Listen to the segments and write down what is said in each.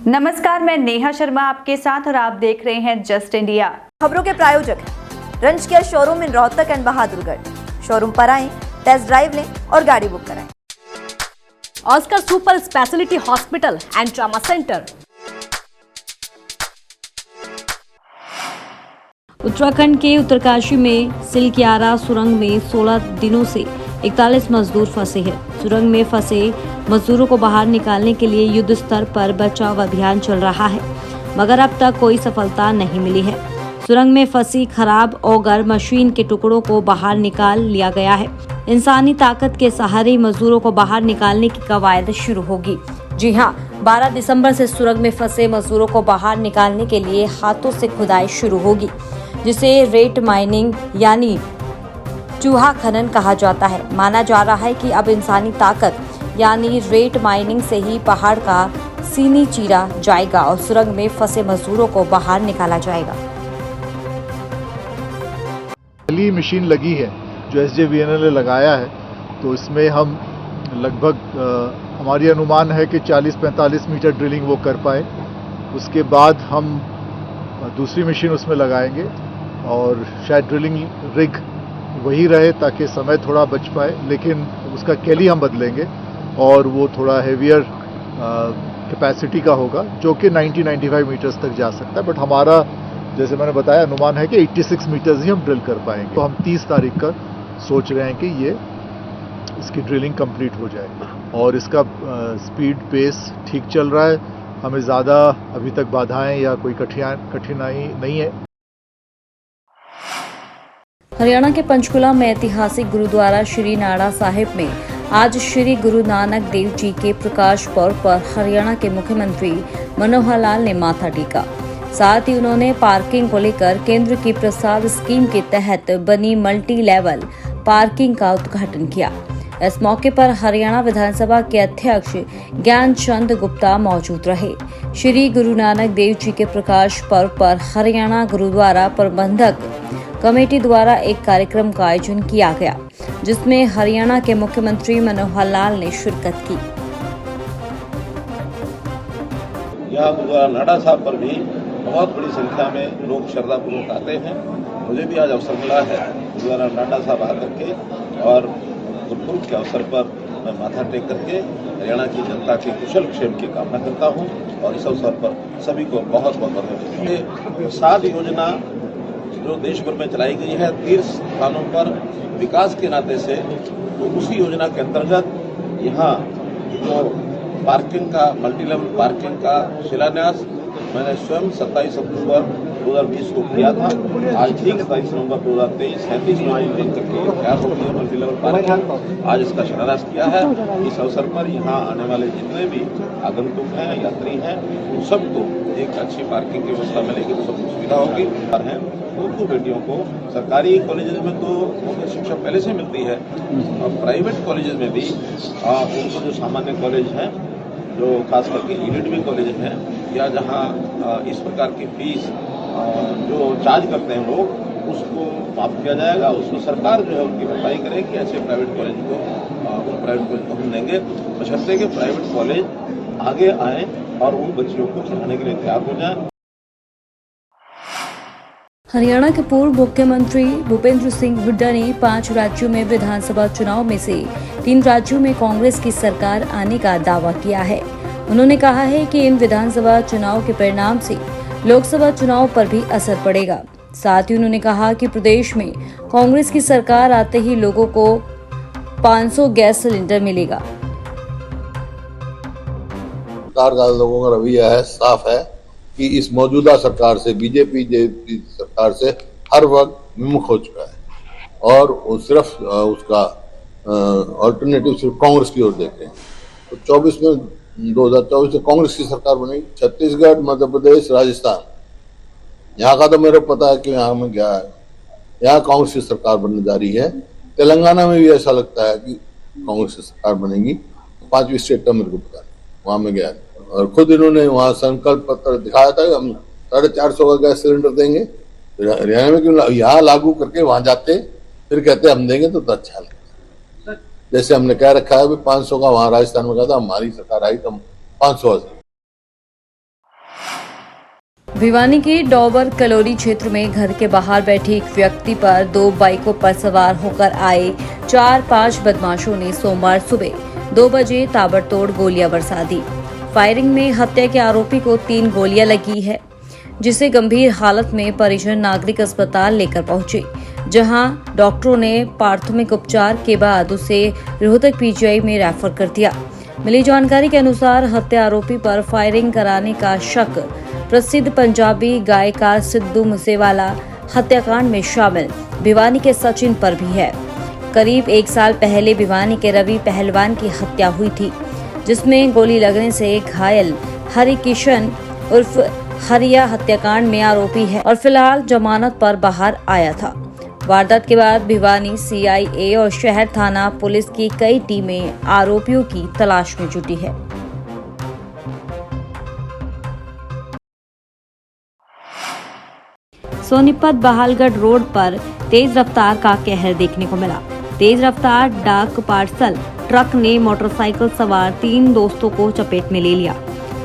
नमस्कार, मैं नेहा शर्मा आपके साथ और आप देख रहे हैं जस्ट इंडिया। खबरों के प्रायोजक हैं रंज care showroom in Rohtak and Bahadurgarh. Showroom पर आएं, टेस्ट ड्राइव लें और गाड़ी बुक कराएं। Oscar super speciality hospital and trauma centre. Uttarakhand के उत्तरकाशी में सिलक्यारा सुरंग में 16 दिनों से 41 मजदूर फंसे हैं। सुरंग में फंसे मजदूरों को बाहर निकालने के लिए युद्ध स्तर पर बचाव अभियान चल रहा है, मगर अब तक कोई सफलता नहीं मिली है। सुरंग में फंसी खराब ऑगर मशीन के टुकड़ों को बाहर निकाल लिया गया है। इंसानी ताकत के सहारे मजदूरों को बाहर निकालने की कवायद शुरू होगी। जी हां, 12 दिसंबर से सुरंग में फंसे मजदूरों को बाहर निकालने के लिए हाथों से खुदाई शुरू होगी, जिसे रेत माइनिंग यानी चूहा खनन कहा जाता है। माना जा रहा है कि अब इंसानी ताकत यानी रेत माइनिंग से ही पहाड़ का सीनी चीरा जाएगा और सुरंग में फंसे मजदूरों को बाहर निकाला जाएगा। पहली मशीन लगी है जो SJVN ने लगाया है, तो इसमें हम लगभग हमारी अनुमान है कि 40-45 मीटर ड्रिलिंग वो कर पाए। उसके बाद हम दूसरी मशीन उसमें लगाएंगे और शायद ड्रिलिंग रिग वही रहे ताकि समय थोड़ा बच पाए, लेकिन उसका कैली हम बदलेंगे और वो थोड़ा हेवियर कैपेसिटी का होगा, जो कि 90-95 मीटर्स तक जा सकता है। बट हमारा, जैसे मैंने बताया, अनुमान है कि 86 मीटर्स ही हम ड्रिल कर पाएंगे। तो हम 30 तारीख का सोच रहे हैं कि इसकी ड्रिलिंग कंप्लीट हो जाएगी और इसका स्पीड पेस ठीक चल रहा है। हमें ज़्यादा अभी तक बाधाएं या कोई कठिनाई नहीं है। हरियाणा के पंचकुला में ऐतिहासिक गुरुद्वारा श्री नाड़ा साहिब में आज श्री गुरु नानक देव जी के प्रकाश पर्व पर हरियाणा के मुख्यमंत्री मनोहर लाल ने माथा टेका। साथ ही उन्होंने पार्किंग को लेकर केंद्र की प्रसाद स्कीम के तहत बनी मल्टी लेवल पार्किंग का उद्घाटन किया। इस मौके पर हरियाणा विधानसभा के अध्यक्ष ज्ञानचंद गुप्ता मौजूद रहे। श्री गुरु नानक देव जी के प्रकाश पर्व पर हरियाणा गुरुद्वारा प्रबंधक कमेटी द्वारा एक कार्यक्रम का आयोजन किया गया, जिसमें हरियाणा के मुख्यमंत्री मनोहर लाल ने शिरकत की। यहाँ गुरुद्वारा नाड़ा साहब पर भी बहुत बड़ी संख्या में लोग श्रद्धापूर्वक आते हैं। मुझे भी आज अवसर मिला है गुरुद्वारा नाड़ा साहब आकर के, और गुरुपुरब के अवसर पर मैं माथा टेक करके हरियाणा की जनता के कुशल क्षेम की कामना करता हूँ और इस अवसर पर सभी को बहुत बहुत बधाई। ये 7 योजना जो देश भर में चलाई गई है तीर्थ स्थानों पर विकास के नाते से, तो उसी योजना के अंतर्गत यहाँ जो पार्किंग का मल्टी लेवल पार्किंग का शिलान्यास मैंने स्वयं 27 अक्टूबर 2020 को किया था। आज ठीक 27 नवंबर 2023 37 महीने देख करके तैयार हो गई मल्टी लेवल पार्किंग। आज इसका शिलान्यास किया है। इस अवसर पर यहाँ आने वाले जितने भी आगंतुक हैं, यात्री हैं, उन सबको एक अच्छी पार्किंग की व्यवस्था मिलेगी, तो सबको सुविधा होगी। उनको बेटियों को सरकारी कॉलेजेस में तो मुख्य शिक्षा पहले से मिलती है और प्राइवेट कॉलेजेस में भी उनको जो सामान्य कॉलेज हैं, जो खास करके EDB कॉलेज हैं, या जहाँ इस प्रकार की फीस जो चार्ज करते हैं लोग, उसको माफ किया जाएगा। उसको सरकार जो है उनकी भरपाई करेगी। ऐसे प्राइवेट कॉलेज को हम देंगे, बशर्ते कि प्राइवेट कॉलेज आगे आए और उन बच्चियों को पढ़ाने के लिए तैयार हो जाए। हरियाणा के पूर्व मुख्यमंत्री भूपेंद्र सिंह हुड्डा ने 5 राज्यों में विधानसभा चुनाव में से 3 राज्यों में कांग्रेस की सरकार आने का दावा किया है। उन्होंने कहा है कि इन विधानसभा चुनाव के परिणाम से लोकसभा चुनाव पर भी असर पड़ेगा। साथ ही उन्होंने कहा कि प्रदेश में कांग्रेस की सरकार आते ही लोगों को 500 गैस सिलेंडर मिलेगा। सरकार का लोगों का रवैया है, साफ है कि इस मौजूदा सरकार से, बीजेपी सरकार से हर वर्ग विमुख हो चुका है और वो सिर्फ उसका अल्टरनेटिव सिर्फ कांग्रेस की ओर देख रहे हैं। तो 2024 में कांग्रेस की सरकार बनेगी। छत्तीसगढ़, मध्य प्रदेश, राजस्थान, यहाँ का तो मेरे को पता है कि यहाँ में क्या है, यहाँ कांग्रेस की सरकार बनने जा रही है। तेलंगाना में भी ऐसा लगता है कि कांग्रेस की सरकार बनेगी। 5वीं स्टेट का मेरे को पता नहीं, वहाँ में गया और खुद इन्होंने वहाँ संकल्प पत्र दिखाया था कि हम 450 का गैस सिलेंडर देंगे। हरियाणा में क्यों यहाँ लागू करके वहाँ जाते, फिर कहते हम देंगे तो अच्छा लगता। जैसे हमने कह रखा है 500 का वहाँ राजस्थान में कहा था, हमारी सरकार आई तो हम 500 भिवानी के डॉबर कलोरी क्षेत्र में घर के बाहर बैठे एक व्यक्ति पर 2 बाइकों पर सवार होकर आए 4-5 बदमाशों ने सोमवार सुबह 2 बजे ताबड़तोड़ गोलियां बरसा दी। फायरिंग में हत्या के आरोपी को 3 गोलियां लगी है, जिसे गंभीर हालत में परिजन नागरिक अस्पताल लेकर पहुंचे, जहां डॉक्टरों ने प्राथमिक उपचार के बाद उसे रोहतक पीजीआई में रेफर कर दिया। मिली जानकारी के अनुसार हत्या आरोपी पर फायरिंग कराने का शक प्रसिद्ध पंजाबी गायकार सिद्धू मूसेवाला हत्याकांड में शामिल भिवानी के सचिन पर भी है। करीब 1 साल पहले भिवानी के रवि पहलवान की हत्या हुई थी, जिसमें गोली लगने से घायल हरि किशन उर्फ हरिया हत्याकांड में आरोपी है और फिलहाल जमानत पर बाहर आया था। वारदात के बाद भिवानी सीआईए और शहर थाना पुलिस की कई टीमें आरोपियों की तलाश में जुटी है। सोनीपत बहालगढ़ रोड पर तेज रफ्तार का कहर देखने को मिला। तेज रफ्तार डाक पार्सल ट्रक ने मोटरसाइकिल सवार 3 दोस्तों को चपेट में ले लिया।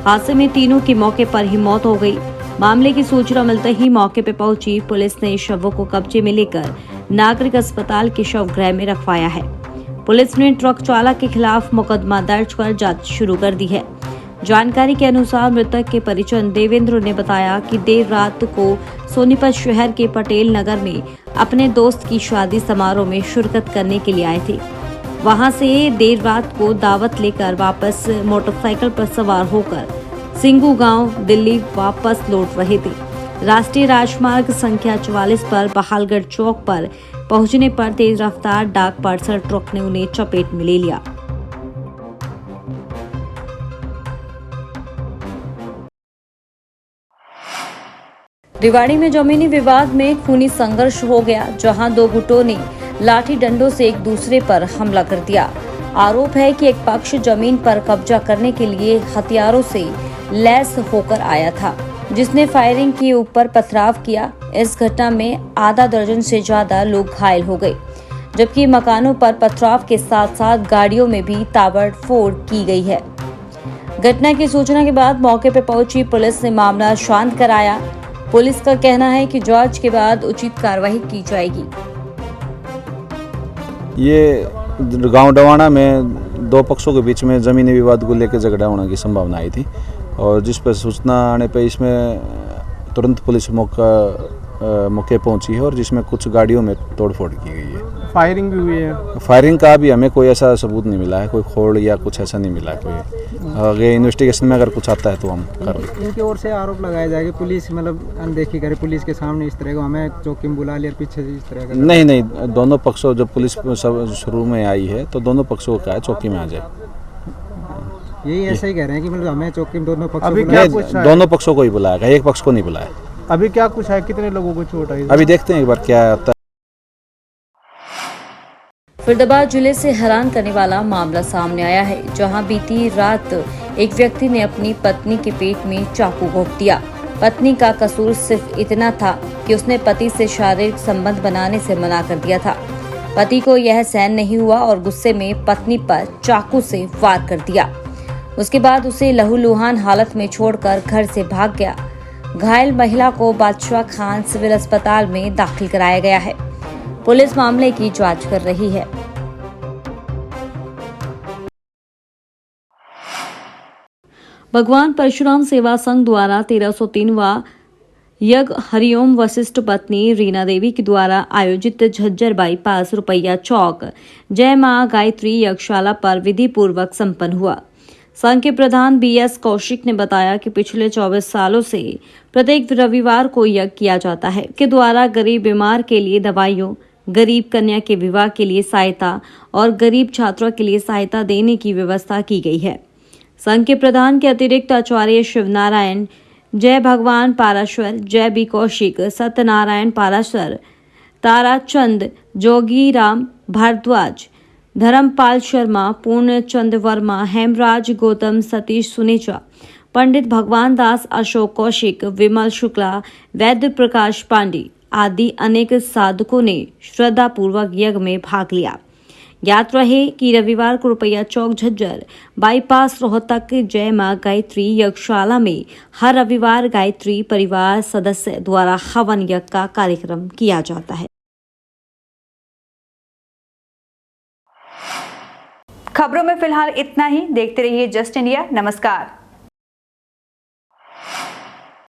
हादसे में तीनों की मौके पर ही मौत हो गई। मामले की सूचना मिलते ही मौके पर पहुंची पुलिस ने शवों को कब्जे में लेकर नागरिक अस्पताल के शवगृह में रखवाया है। पुलिस ने ट्रक चालक के खिलाफ मुकदमा दर्ज कर जांच शुरू कर दी है। जानकारी के अनुसार मृतक के परिजन देवेंद्र ने बताया कि देर रात को सोनीपत शहर के पटेल नगर में अपने दोस्त की शादी समारोह में शिरकत करने के लिए आए थे। वहां से देर रात को दावत लेकर वापस मोटरसाइकिल पर सवार होकर सिंगू गांव दिल्ली वापस लौट रहे थे। राष्ट्रीय राजमार्ग संख्या 44 पर बहालगढ़ चौक पर पहुंचने पर तेज रफ्तार डाक पार्सल ट्रक ने उन्हें चपेट में ले लिया। रेवाड़ी में जमीनी विवाद में खूनी संघर्ष हो गया, जहां 2 गुटों ने लाठी डंडों से एक दूसरे पर हमला कर दिया। आरोप है कि एक पक्ष जमीन पर कब्जा करने के लिए हथियारों से लैस होकर आया था, जिसने फायरिंग के ऊपर पथराव किया। इस घटना में आधा दर्जन से ज्यादा लोग घायल हो गए, जबकि मकानों पर पथराव के साथ साथ गाड़ियों में भी ताबड़फोड़ की गई है। घटना की सूचना के बाद मौके पर पहुंची पुलिस ने मामला शांत कराया। पुलिस का कहना है कि जांच के बाद उचित कार्रवाई की जाएगी। ये गांव डवाना में 2 पक्षों के बीच में जमीनी विवाद को लेकर झगड़ा होने की संभावना आई थी और जिस पर सूचना आने पर इसमें तुरंत पुलिस मौके पहुंची है और जिसमें कुछ गाड़ियों में तोड़फोड़ की गई है। फायरिंग भी हुई है। फायरिंग का भी हमें कोई ऐसा सबूत नहीं मिला है, कोई खोड़ या कुछ ऐसा नहीं मिला है। कोई आगे इन्वेस्टिगेशन में अगर कुछ आता है तो हम कर लेंगे। इनकी ओर से आरोप लगाया जाएगा पुलिस मतलब अनदेखी करे, पुलिस के सामने इस तरह का हमें चौकी में बुला लिया पीछे से इस तरह का। नहीं, दोनों पक्षों जब पुलिस शुरू में आई है तो दोनों पक्षों का चौकी में आ जाए। यही ऐसा ही कह रहे हैं कि मतलब हमें चौकी में दोनों पक्षों को ही बुलाया, एक पक्ष को नहीं बुलाया। अभी क्या कुछ है, कितने लोगों को चोट आई? अभी देखते हैं एक बार क्या आता है। फरीदाबाद जिले से हैरान करने वाला मामला सामने आया है, जहां बीती रात एक व्यक्ति ने अपनी पत्नी के पेट में चाकू घोंप दिया। पत्नी का कसूर सिर्फ इतना था कि उसने पति से शारीरिक संबंध बनाने से मना कर दिया था। पति को यह सहन नहीं हुआ और गुस्से में पत्नी पर चाकू से वार कर दिया। उसके बाद उसे लहूलुहान हालत में छोड़कर घर से भाग गया। घायल महिला को बादशाह खान सिविल अस्पताल में दाखिल कराया गया है। पुलिस मामले की जांच कर रही है। भगवान परशुराम सेवा संघ द्वारा 1303वां यज्ञ हरिओम वशिष्ठ पत्नी रीना देवी के द्वारा आयोजित झज्जर बाईपास रुपैया चौक जय मां गायत्री यज्ञशाला पर विधि पूर्वक संपन्न हुआ। संघ के प्रधान BS कौशिक ने बताया कि पिछले 24 सालों से प्रत्येक रविवार को यज्ञ किया जाता है के द्वारा गरीब बीमार के लिए दवाइयों, गरीब कन्या के विवाह के लिए सहायता और गरीब छात्रों के लिए सहायता देने की व्यवस्था की गई है। संघ के प्रधान के अतिरिक्त आचार्य शिवनारायण, जय भगवान पाराशर, जय बी कौशिक, सत्यनारायण पाराशर, ताराचंद, जोगीराम भारद्वाज, धर्मपाल शर्मा, पूर्णचंद वर्मा, हेमराज गौतम, सतीश सुनेचा, पंडित भगवान दास, अशोक कौशिक, विमल शुक्ला, वैद्य प्रकाश पांडे आदि अनेक साधकों ने श्रद्धापूर्वक यज्ञ में भाग लिया। ज्ञात रहे कि रविवार को रुपया चौक झज्जर बाईपास रोहतक जय मां गायत्री यज्ञशाला में हर रविवार गायत्री परिवार सदस्य द्वारा हवन यज्ञ का कार्यक्रम किया जाता है। खबरों में फिलहाल इतना ही। देखते रहिए जस्ट इंडिया। नमस्कार।